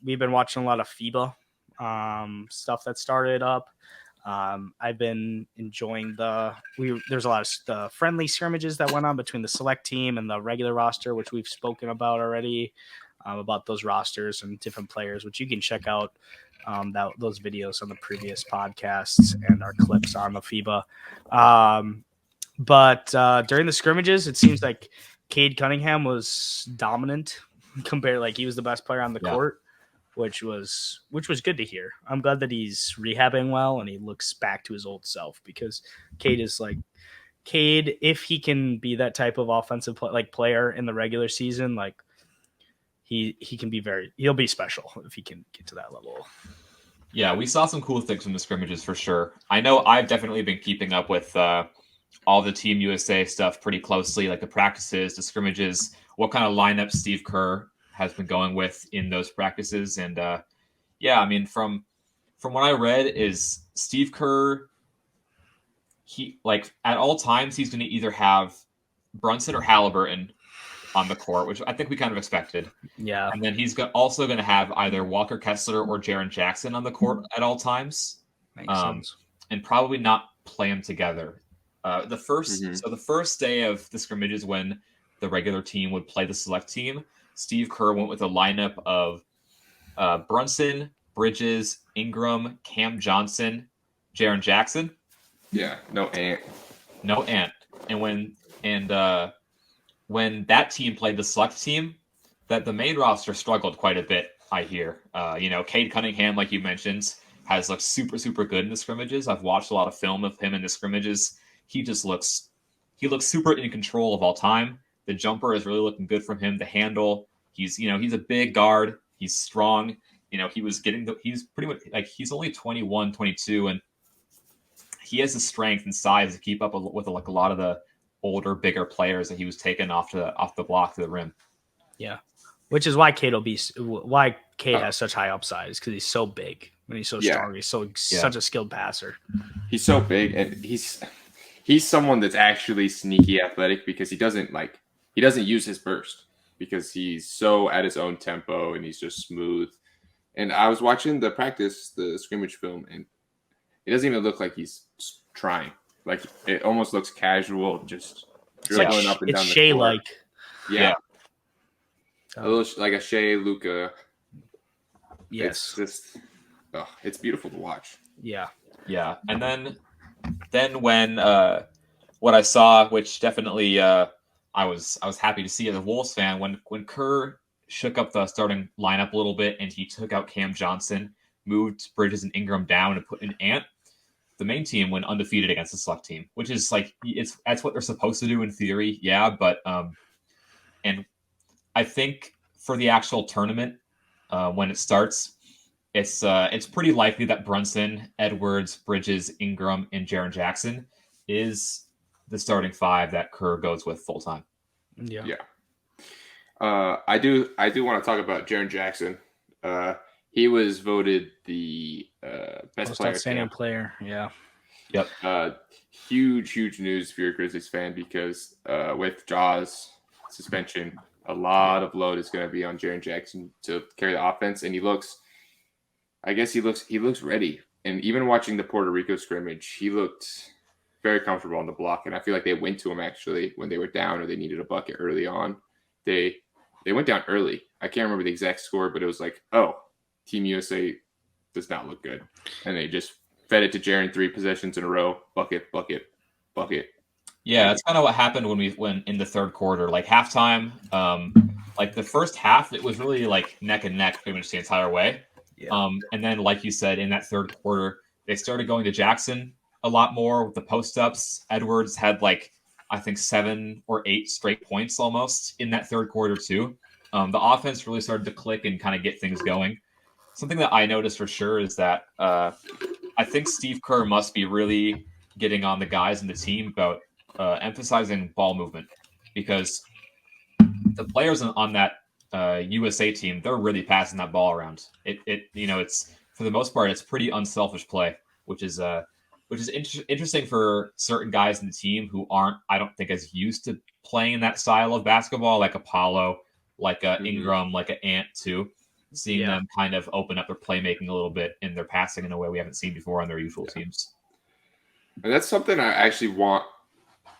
We've been watching a lot of FIBA stuff that started up. I've been enjoying there's a lot of the friendly scrimmages that went on between the select team and the regular roster, which we've spoken about already, about those rosters and different players, which you can check out those videos on the previous podcasts and our clips on the FIBA. But during the scrimmages, it seems like Cade Cunningham was dominant compared, like he was the best player on the court, which was good to hear. I'm glad that he's rehabbing well and he looks back to his old self, because Cade, if he can be that type of offensive player in the regular season, like he can be he'll be special if he can get to that level. Yeah, we saw some cool things from the scrimmages for sure. I know I've definitely been keeping up with all the Team USA stuff pretty closely, like the practices, the scrimmages, what kind of lineup Steve Kerr has been going with in those practices. And yeah, I mean, from what I read is Steve Kerr, he like at all times he's going to either have Brunson or Halliburton on the court, which I think we kind of expected. Yeah. And then he's also going to have either Walker Kessler or Jaren Jackson on the court at all times. Makes sense. And probably not play them together. So the first day of the scrimmages, when the regular team would play the select team, Steve Kerr went with a lineup of Brunson, Bridges, Ingram, Cam Johnson, Jaren Jackson. Yeah, no Ant. And when that team played the select team, that the main roster struggled quite a bit, I hear. Cade Cunningham, like you mentioned, has looked super, super good in the scrimmages. I've watched a lot of film of him in the scrimmages. He looks super in control of all time. The jumper is really looking good from him. The handle, he's a big guard. He's strong. He's pretty much like, he's only 21, 22, and he has the strength and size to keep up with like a lot of the older, bigger players that he was taking off the block to the rim. Yeah, which is why Cade has such high upside, is because he's so big and he's so strong. He's such a skilled passer. He's so big, and he's someone that's actually sneaky athletic, because he doesn't use his burst, because he's so at his own tempo and he's just smooth. And I was watching the scrimmage film, and it doesn't even look like he's trying. Like, it almost looks casual, just dribbling up and down the Shea court. like. Yeah. A little like a Shea, Luka. Yes. It's beautiful to watch. Yeah. Yeah. And then when what I saw, which definitely I was happy to see as a Wolves fan, when Kerr shook up the starting lineup a little bit and he took out Cam Johnson, moved Bridges and Ingram down and put in Ant, the main team went undefeated against the select team, which is like, that's what they're supposed to do in theory. Yeah. But, and I think for the actual tournament, when it starts, it's pretty likely that Brunson, Edwards, Bridges, Ingram, and Jaren Jackson is the starting five that Kerr goes with full time. Yeah. I do want to talk about Jaren Jackson. He was voted the best outstanding player. Yeah. Yep. Huge news if you're a Grizzlies fan, because with Jaws suspension, a lot of load is going to be on Jaren Jackson to carry the offense, and he looks ready. And even watching the Puerto Rico scrimmage, he looked very comfortable on the block, and I feel like they went to him actually when they were down or they needed a bucket early on. They went down early. I can't remember the exact score, but it was like, oh, Team USA does not look good, and they just fed it to Jaren 3 possessions in a row, bucket. Yeah, that's kind of what happened when in the third quarter, like halftime. Like the first half, it was really like neck and neck pretty much the entire way. Yeah. And then, like you said, in that third quarter, they started going to Jackson a lot more with the post-ups. Edwards had like, I think 7 or 8 straight points almost in that third quarter too. The offense really started to click and kind of get things going. Something that I noticed for sure is that I think Steve Kerr must be really getting on the guys in the team about emphasizing ball movement, because the players on that USA team, they're really passing that ball around. It's for the most part, it's pretty unselfish play, which is interesting for certain guys in the team who aren't, I don't think, as used to playing in that style of basketball, like Apollo, like Ingram, like Ant too. seeing them kind of open up their playmaking a little bit in their passing in a way we haven't seen before on their usual teams. And that's something I actually want.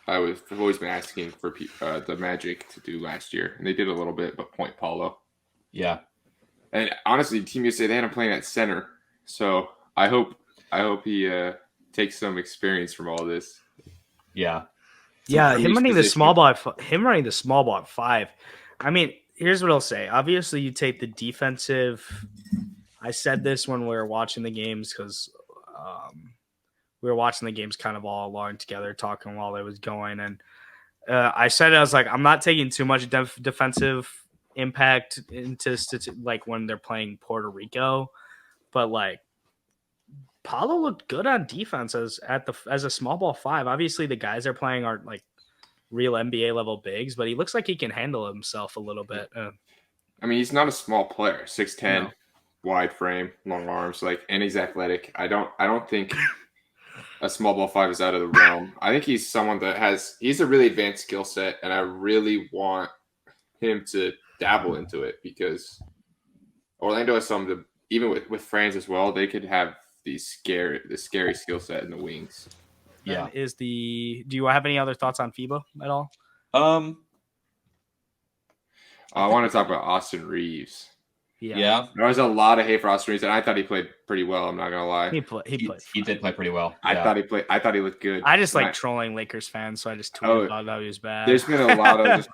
I've always been asking for the Magic to do last year, and they did a little bit, but point Paulo. Yeah. And honestly, Team USA, they had him playing at center, so I hope he takes some experience from all this. Yeah. Yeah, him running the small ball at 5. I mean, here's what I'll say. Obviously, you take the defensive. I said this when we were watching the games because we were watching the games kind of all along together, talking while it was going. And I said, I was like, I'm not taking too much defensive impact into like when they're playing Puerto Rico, but like Paulo looked good on defense as a small ball 5. Obviously, the guys they're playing aren't like real NBA level bigs, but he looks like he can handle himself a little bit. I mean, he's not a small player, 6'10", wide frame, long arms, and he's athletic. I don't think a small ball 5 is out of the realm. I think he's someone that he's a really advanced skill set, and I really want him to dabble into it because Orlando has some, even with Franz as well, they could have the scary skill set in the wings. Yeah. Do you have any other thoughts on FIBA at all? I want to talk about Austin Reeves. Yeah. There was a lot of hate for Austin Reeves, and I thought he played pretty well. I'm not gonna lie. He did play pretty well. I thought he looked good. I just like trolling Lakers fans, so I just tweeted about how he was bad. There's been a lot of just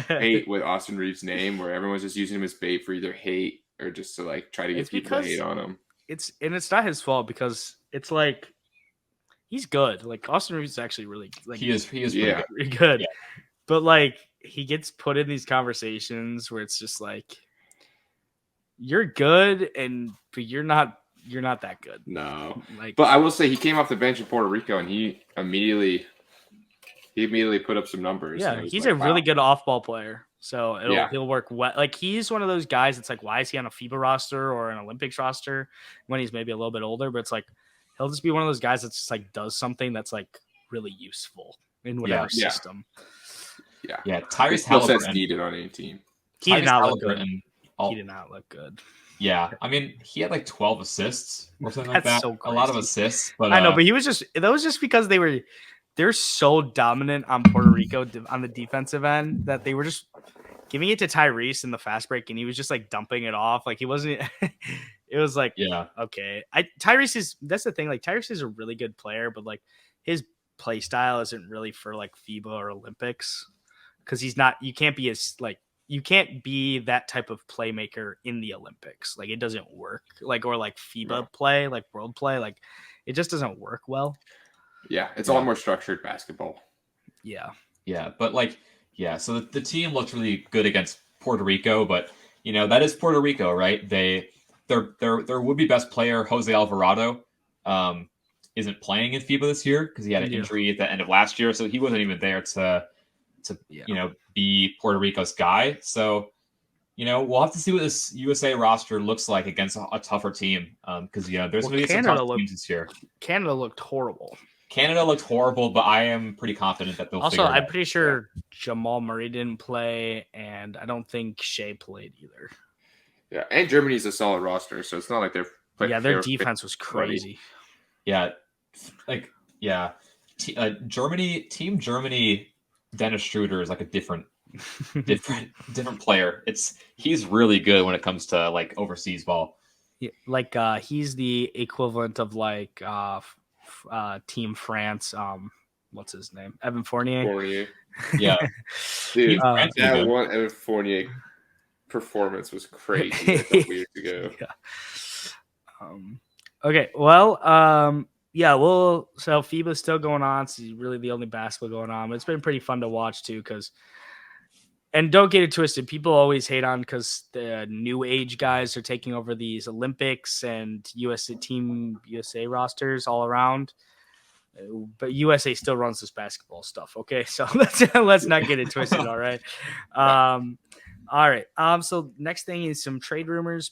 hate with Austin Reeves' name, where everyone's just using him as bait for either hate or just to try to get people to hate on him. It's not his fault because it's like he's good. Like Austin Reeves is actually really he is really good. Yeah. But he gets put in these conversations where it's just like you're good but you're not that good. No. But I will say he came off the bench in Puerto Rico and he immediately put up some numbers. Yeah, he's a really good off-ball player. So he'll work well. He's one of those guys that's why is he on a FIBA roster or an Olympics roster when he's maybe a little bit older? But it's he'll just be one of those guys that's just does something that's really useful in whatever system. Yeah. Tyrese Halliburton needed on any team. He did not look good. He did not look good. Yeah, I mean, he had 12 assists or something like that. So a lot of assists, but I know, but that was just because they're so dominant on Puerto Rico on the defensive end that they were just giving it to Tyrese in the fast break, and he was just dumping it off. He wasn't. It was okay. That's the thing. Tyrese is a really good player, but his play style isn't really for FIBA or Olympics because he's not. You can't be you can't be that type of playmaker in the Olympics. It doesn't work. Or FIBA play, world play. It just doesn't work well. Yeah, it's a lot more structured basketball. Yeah. Yeah, but so the team looked really good against Puerto Rico, but that is Puerto Rico, right? Their would-be best player, Jose Alvarado, isn't playing in FIBA this year because he had an injury at the end of last year, so he wasn't even there to be Puerto Rico's guy. So, we'll have to see what this USA roster looks like against a tougher team. Because there's going to be some tough teams this year. Canada looked horrible. But I am pretty confident that they'll. Also, I'm pretty sure Jamal Murray didn't play, and I don't think Shea played either. Yeah, and Germany's a solid roster, so it's not like they're. Their defense was crazy. Yeah, Team Germany. Dennis Schroeder is a different player. He's really good when it comes to overseas ball. Yeah, he's the equivalent of Team France. What's his name? Evan Fournier. Yeah, dude, that one Evan Fournier performance was crazy a couple years ago. Yeah. Okay. Well. So FIBA's still going on. It's really the only basketball going on. But it's been pretty fun to watch too, and don't get it twisted. People always hate on because the new age guys are taking over these Olympics and Team USA rosters all around. But USA still runs this basketball stuff. Okay, so let's not get it twisted. All right. All right. So next thing is some trade rumors.